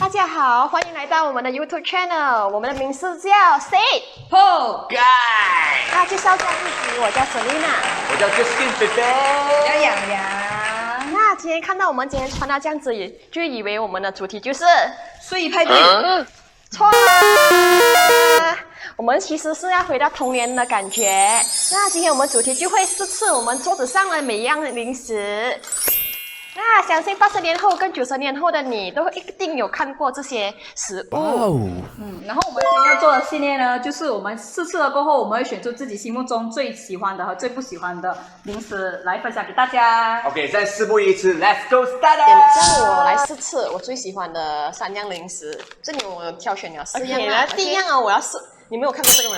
大家好，欢迎来到我们的 YouTube channel， 我们的名字叫 Say Po Guy， 那介绍一下自己，我叫 Selina， 我叫 Justin 菲菲，要养羊，那今天看到我们今天穿到这样子，就以为我们的主题就是睡衣派对。错啦，我们其实是要回到童年的感觉。那今天我们主题就会试吃我们桌子上的每一样零食。那相信80年后跟90年后的你都一定有看过这些食物。然后我们今天要做的系列呢，就是我们试吃了过后，我们会选出自己心目中最喜欢的和最不喜欢的零食来分享给大家。 OK，现在事不宜迟 ，Let's go start！ 让我来试吃我最喜欢的3样零食，这里我挑选了4样啊。第一样啊，我要试，你们有看过这个吗？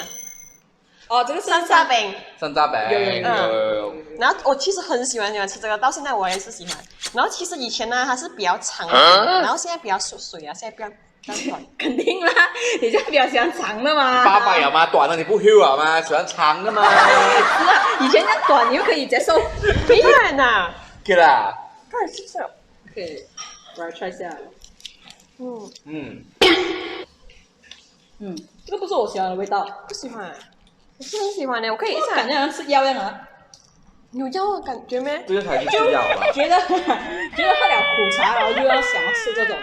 哦，这个是山楂饼。山楂饼，有。然后我其实很喜欢吃这个，到现在我也是喜欢。然后其实以前呢，它是比较长的，然后现在比较水啊，现在比较短。肯定啦，你就比较喜欢长的嘛。800有吗？短的你不 Q 啊吗？喜欢长的吗？是啊，以前那短你又可以接受。当然啦，可以啦。当然是这样。OK， 我来 try 一下。这个不是我喜欢的味道，不喜欢，我是很喜欢的，我可以一下感觉好像吃药一样啊。有药的感觉咩？这个才是吃药吧？觉得喝了苦茶，然后就要想要吃这种。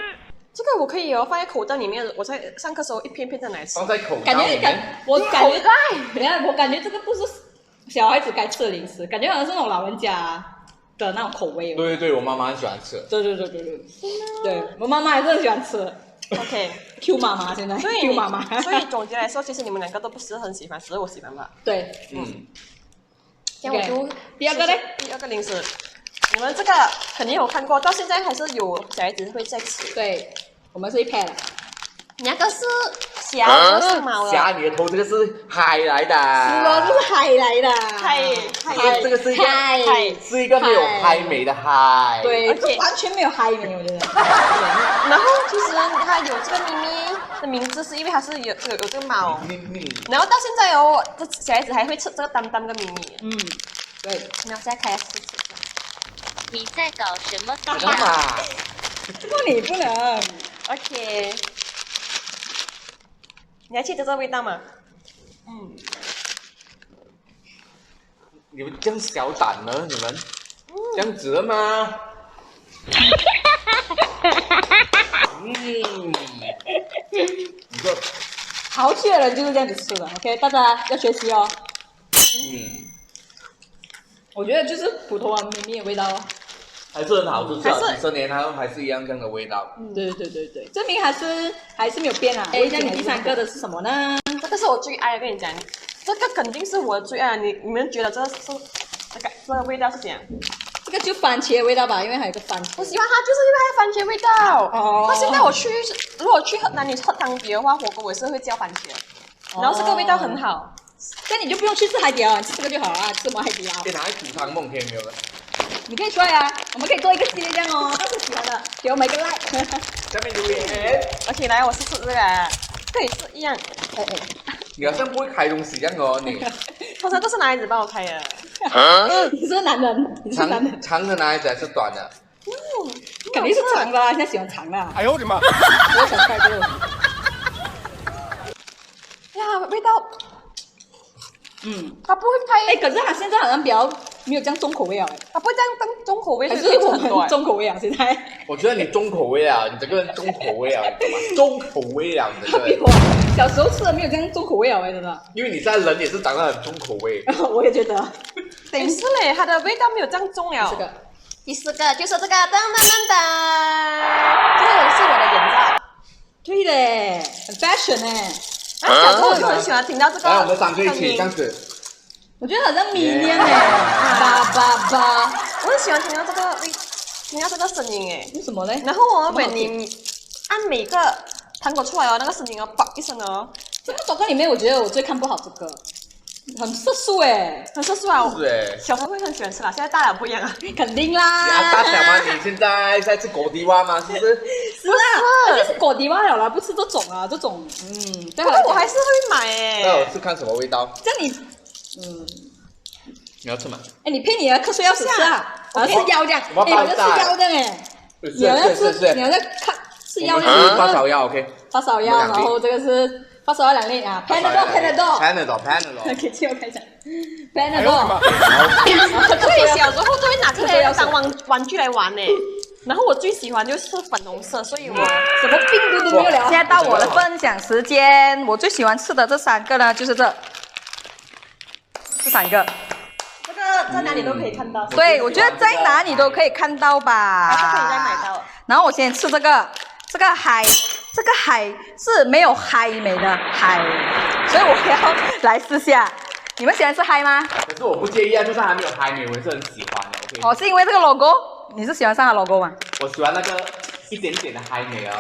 这个我可以放在口袋里面，我在上课时候一片片在来吃。放在口袋里面。我感觉，等下我感觉这个不是小孩子该吃的零食，感觉好像是那种老人家的那种口味。对对对，我妈妈很喜欢吃。对，我妈妈也是很喜欢吃。OK， Q 妈妈现在，所以 Q 妈妈，所以总结来说，其实你们2个都不是很喜欢，只是我喜欢吧。对，这样我就第二个嘞，第二个零食，你们这个肯定有看过，到现在还是有小孩子会在吃。对，我们是一 pair 的。两个是虾，这个是毛的。虾，你的头这个是海来的。是哦，这是海来的。海，这个是一个海是一个没有海美的海。对，而且完全没有海味，我觉得。然后其实它有这个咪咪的名字，是因为它是有这个毛。然后到现在哦，这小孩子还会吃这个丹丹的咪咪。对。然后现在开始吃。你在搞什么鬼干嘛？这个你不能。 OK， 你还记得这个味道吗？你们这样小胆呢？你们这样子的吗？你说，豪气的人就是这样子吃的，OK， 大家要学习哦。我觉得就是普通的咪咪的味道哦。还是很好吃，至少几10年它还是一样这样的味道。对，证明还是没有变啊。哎，那你第3个的是什么呢？这个是我最爱的，跟你讲，这个肯定是我的最爱。你们觉得这个味道是怎样？这个就番茄的味道吧，因为还有个番茄。我喜欢它，就是因为它的番茄味道。哦。那现在如果去哪里喝汤底的话，火锅我也是会叫番茄。然后这个味道很好。那你就不用去吃海底捞，吃这个就好了，吃什么海底捞？给拿来煮汤梦可以没有了？你可以 try 啊，我们可以做一个系列这样哦。要是喜欢的，给我们一个 like。下面留言。OK，来，我试试这个，这里是一样。你好像不会开东西这样哦，你。通常都是男孩子帮我开的。你是男人，你是男人。长的男孩子还是短的？肯定是长的啊，现在喜欢长的。哎呦我的妈！我想开这个。呀，味道。它不会哎，可是它现在好像比较没有这样重口味啊，它不会这样当重口味，还是我们重口味啊？现在我觉得你重口味啊，你整个人重口味啊，你懂吗？重口味啊，你这个人。小时候吃的没有这样重口味啊，真的。因为你现在人也是长得很重口味。我也觉得。等是嘞，它的味道没有这样重了。这个第4个就是这个，当，这个是我的眼罩。对嘞，很 fashion 哎。小时候我就很喜欢听到这个。来，我们3个一起这样子。我觉得好像迷恋哎，爸，我很喜欢听到这个声音哎。为什么嘞？然后你按每个糖果出来哦，那个声音哦，嘣一声哦。这个广告里面，我觉得我最看不好这个，很色素哎，很色素啊。是哎。小时候会很喜欢吃啦，现在大了不一样啊。肯定啦。你大小吗？你现在在吃果迪蛙吗？是不是？是啊，而且是果迪蛙了啦，不吃这种啊，这种不过我还是会买哎。那我是看什么味道？这样你你要吃吗？哎，你骗你的瞌睡药吃啊？好像是药这样，我好像是药这样哎。你好像是是药我们是发烧药，OK。发烧药，然后这个是发烧药2粒啊，Panadol。给气我看一下，Panadol。对，小时候都会拿这个当玩具来玩呢。然后我最喜欢就是粉红色，所以我什么病毒都没有了。现在到我的分享时间，我最喜欢吃的这3个呢，就是这3个。这个在哪里都可以看到。对，我觉得在哪里都可以看到吧。还是可以再买到。然后我先吃这个海是没有嗨美的海，所以我要来试下。你们喜欢吃嗨吗？可是我不介意啊，就算还没有嗨美，我也是很喜欢的。OK。哦，是因为这个 logo， 你是喜欢上它 logo 吗？我喜欢那个一点点的嗨美啊。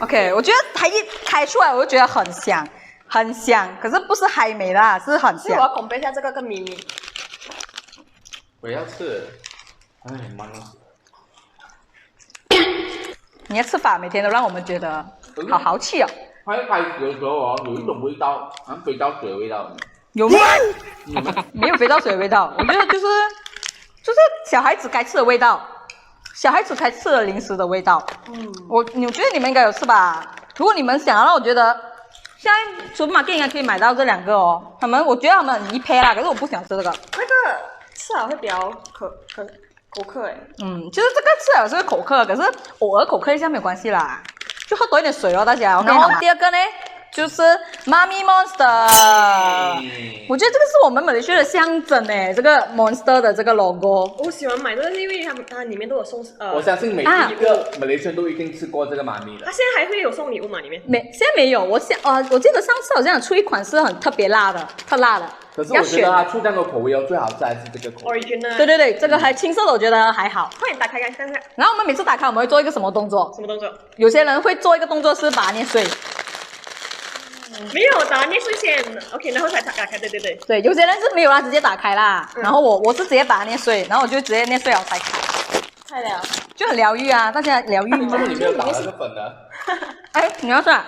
OK， 我觉得它一开出来我就觉得很香，很香，可是不是嗨美啦，是很所以我要香。compare一下这个跟咪咪。我要吃，哎，妈呀！你的吃法每天都让我们觉得好豪气哦。它一开始的时候哦，有一种味道，好像肥皂水的味道。有吗？没有肥皂水的味道，我觉得就是小孩子该吃的味道，小孩子才吃的零食的味道。我觉得你们应该有吃吧？如果你们想要让我觉得，现在supermarket应该可以买到这2个哦。我觉得他们很宜配啦，可是我不想吃这个。那个吃了会比较口渴哎。就是这个吃了是会口渴，可是偶尔口渴一下没有关系啦，就喝多一点水哦，大家。然后第2个呢？就是妈咪 Monster， 我觉得这个是我们马来西亚的象征诶，这个 Monster 的这个 logo。我喜欢买这个，因为它里面都有送我相信每一个马来西亚都一定吃过这个妈咪的。它现在还会有送礼物吗？里面？现在没有，我记得上次好像有出一款是很特别辣的，特辣的。可是我觉得它出这样的口味哦，最好吃还是这个口味。Original。对，这个还青色的，我觉得还好。快点打开看看。然后我们每次打开，我们会做一个什么动作？什么动作？有些人会做一个动作是把它捏碎。没有打捏碎先 ，OK， 然后才打开，对。对，有些人是没有啦，直接打开啦。然后我是直接把它捏碎，然后我就直接捏碎了才开。太了，就很疗愈啊，大家疗愈吗？为什么你没有打那个粉的？哎，你要算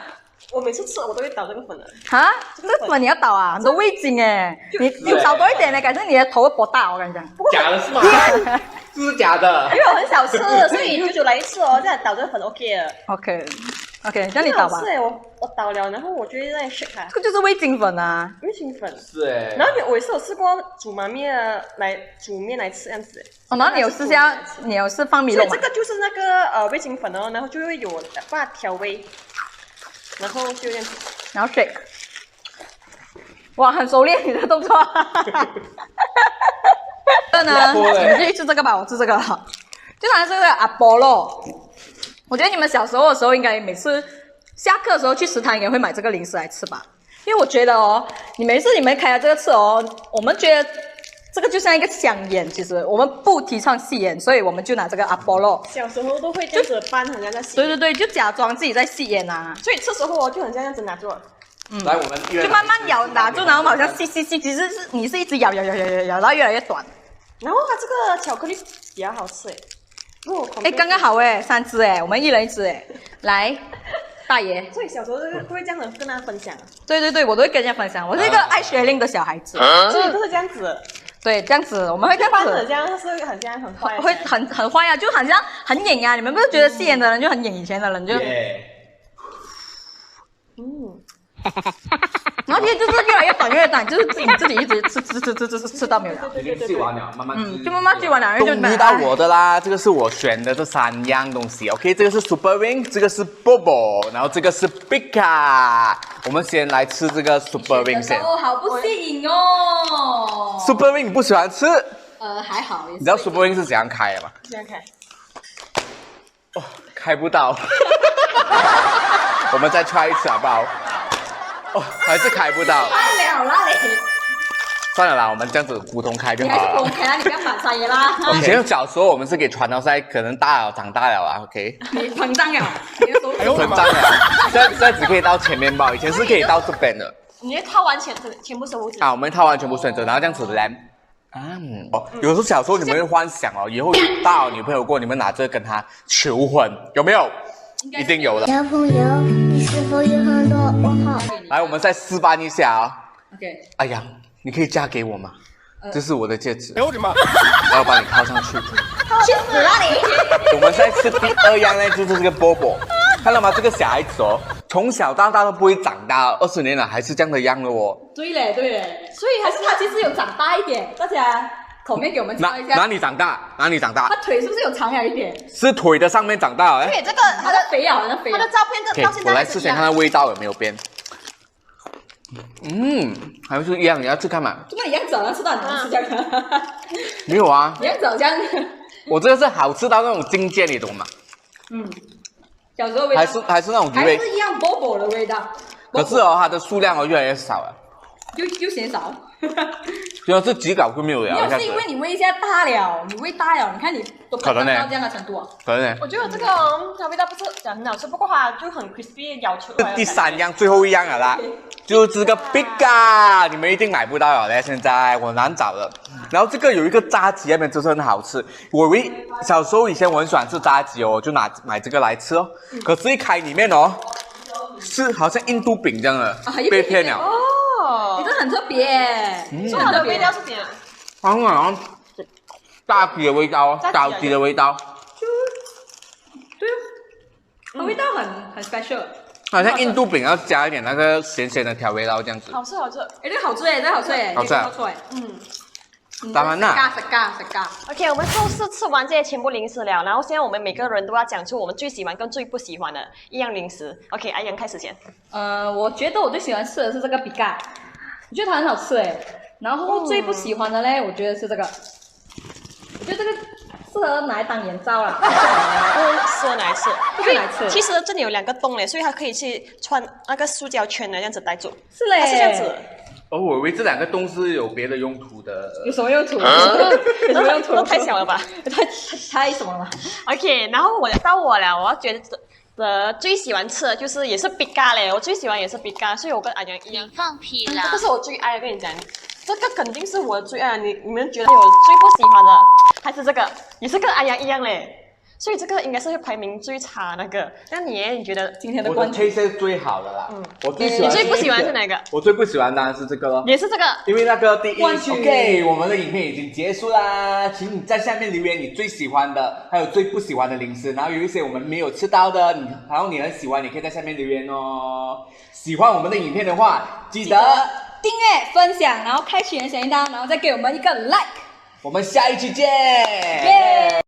我每次吃我都会倒这个粉的。啊？这个粉你要倒啊，很多味精哎，你倒多一点呢，改成你的头会博大，我跟你讲。假的是吗？是假的。因为我很少吃，所以久久来一次哦，这样倒这个粉 OK 了。OK， 这样你倒吧。是哎，我倒了，然后我就会再 shake 它。这个就是味精粉啊。味精粉。是哎。然后我也是有试过煮麻面来煮面来吃这样子。哦，然后你有试下，你有试放米露吗？这个就是那个味精粉哦，然后就会有把它调味，然后就这样子。然后 shake。哇，很熟练你的动作。这呢，你就吃这个吧，我吃这个。就好像这个阿波罗。我觉得你们小时候的时候，应该每次下课的时候去食堂也会买这个零食来吃吧，因为我觉得哦，你们开了这个吃哦，我们觉得这个就像一个香烟，其实我们不提倡吸烟，所以我们就拿这个阿波罗。小时候都会这样子扮，很像在吸。对，就假装自己在吸烟啊。所以吃时候哦，就很像这样子拿住。来，我们就慢慢咬拿住，然后好像吸，其实是你是一直咬，到越来越短。然后它这个巧克力比较好吃哎。刚刚好哎，3只哎，我们一人1只哎，来，大爷。所以小时候都会这样子跟大家分享。对，我都会跟人家分享，我是一个爱学令的小孩子。所以都是这样子。对，这样子我们会这样子。这样是很像很坏。会很坏啊，就好像很瘾啊！你们不是觉得吸烟的人就很瘾，以前的人就。然后就是越来越短，就是自己一直吃到没有了。已经吃完了，慢慢吃。就慢慢吃完了，就终于到我的啦，这个是我选的这3样东西 ，OK， 这个是 Super Wing， 这个是 Bobo， 然后这个是 Pika。我们先来吃这个 Super Wing 先。哦，好不吸引哦。Super Wing 你不喜欢吃？还好。你知道 Super Wing 是怎样开的吗？这样开。哦，开不到。我们再 try 一次好不好？哦，还是开不到。太了啦你！算了啦，我们这样子普通开就好了。你还是普通开啦，你不要反杀爷啦。以前小时候我们是可以传到现在，可能长大了啦 ，OK。你膨胀了，你的手膨胀了，现在只可以到前面包，以前是可以到这边的。你套完全部手指。啊，我们套完全部选择，然后这样子来。有时候小时候你们会幻想哦，以后大有女朋友过，你们拿这个跟她求婚，有没有？一定有的。小朋友，你是否有很多问号？来，我们再示范一下啊。OK。哎呀，你可以嫁给我吗？这是我的戒指。哎我的妈！我要把你套上去。去死啦你！我们再吃第2样呢，就是这个波波。看到吗？这个小孩子哦，从小到大都不会长大，20年了还是这样的样的哦。对嘞，所以还是他其实有长大一点，大家口面给我们知道一下。哪里长大？哪里长大？他腿是不是有长了一点？是腿的上面长大哎。对，这个他的肥啊，好像肥啊。他的照片这 OK， 到现在我来还是一样试试看它味道有没有变。还是一样，你要吃看嘛？怎么一样子好像吃到很难吃这样？没有啊，一样子好像，我这个是好吃到那种境界，你懂吗？小时候味道还是那种还味，是一样薄薄的味道。可是哦，它的数量哦越来越少了，又嫌少。主要是几稿就没有了。没有，是因为你胃现在大了，你胃大了，你看你都可能呢到这样的程度啊。可能呢。我觉得这个它味道不是很好吃，不过它就很 crispy 咬出来。第3样，最后一样了啦，就是这个 Bigga， 你们一定买不到了嘞，现在我难找了。然后这个有一个炸鸡，那边真是很好吃。我小时候以前我很喜欢吃炸鸡哦，我就买这个来吃哦。可是一开里面哦，是好像印度饼这样的，被骗了。你这很特别耶，所以它的味道是怎样？好像炸鸡的味道哦，炸鸡的味道，对啊，它味道很 special。好像印度饼要加一点那个咸咸的调味料这样子。好吃。哎，这个好吃哎，这个好吃哎，好吃啊不错哎。当然啦。食嘎。 OK， 我们是吃完这些全部零食了，然后现在我们每个人都要讲出我们最喜欢跟最不喜欢的一样零食。OK， 阿阳开始先。我觉得我最喜欢吃的是这个比嘎，我觉得它很好吃哎。然后最不喜欢的嘞，我觉得是这个，我觉得这个适合拿来当眼罩啦。适合拿来吃，不是来吃。其实这里有2个洞嘞，所以它可以去穿那个塑胶圈的这样子戴住。是嘞，它是这样子。哦，我以为这2个洞是有别的用途的。有什么用途？有什么用途？都太小了吧？太什么了？ OK， 然后到我了，我要觉得最喜欢吃的就是也是 Bigga 嘞，我最喜欢也是 Bigga， 所以我跟阿阳一样你。放屁啦这个！是我最爱的，跟你讲，这个肯定是我的最爱。你们觉得我最不喜欢的还是这个？也是跟阿阳一样嘞，所以这个应该是会排名最差那个。那你觉得今天的我的冠军 taste 是最好的啦。我最喜欢。你最不喜欢是哪个？我最不喜欢当然是这个咯。也是这个。因为那个第一冠军，OK， 我们的影片已经结束啦，请你在下面留言你最喜欢的，还有最不喜欢的零食，然后有一些我们没有吃到的，然后你很喜欢，你可以在下面留言哦。喜欢我们的影片的话，记得订阅、分享，然后开启小铃铛，然后再给我们一个 like。我们下一期见。耶